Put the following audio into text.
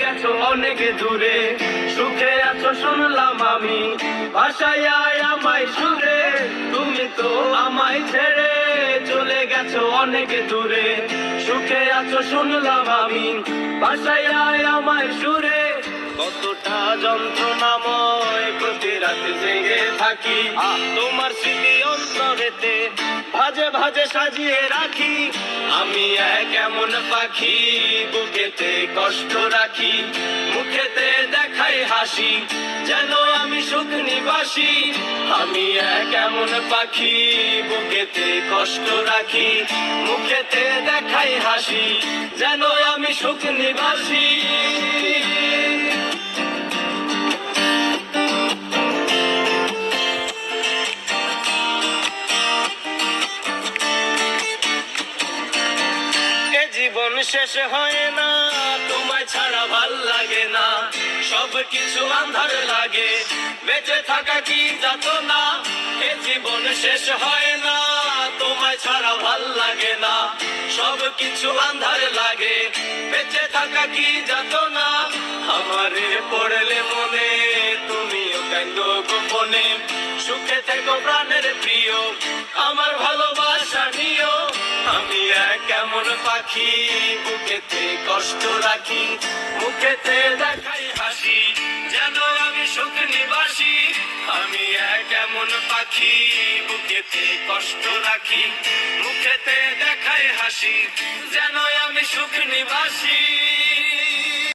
গেছো অনেক দূরে, সুখে আছো শুনলাম আমি, ভাষায় আমায় সুরে। তুমি তো আমায় ছেড়ে চলে গেছো অনেক দূরে, সুখে আছো শুনলাম আমি, ভাষায় আমায় সুরে। কতটা যন্ত্রণাময় প্রতি রাতে জেগে থাকি, তোমার স্মৃতি অন্তরেতে ভাজে ভাজে সাজিয়ে রাখি। আমি এক এমন পাখি, বুকেতে কষ্ট রাখি, মুখেতে দেখাই হাসি, যেন আমি সুখ নিবাসী। আমি এক এমন পাখি, বুকেতে কষ্ট রাখি, মুখেতে দেখাই হাসি, যেন আমি সুখ নিবাসী। জীবন শেষ হয় না, তোমায় ছাড়া ভাল লাগে না, সব কিছু আন্ধার লাগে, বেঁচে থাকা কি যাতনা। এ জীবন শেষ হয় না, তোমায় ছাড়া ভাল লাগে না, সব কিছু আন্ধার লাগে, বেঁচে থাকা কি যাতনা। আমারে পড়লে মনে তুমিও কান্দো গোপনে, সুখে থেকো প্রাণের প্রিয়, আমার ভালোবাসা নিও। আমি এক এমন পাখি, বুকেতে কষ্ট রাখি, মুখেতে দেখাই হাসি, যেন আমি সুখ নিবাসী। আমি এক এমন পাখি, বুকেতে কষ্ট রাখি, মুখেতে দেখাই হাসি, যেন আমি সুখ নিবাসী।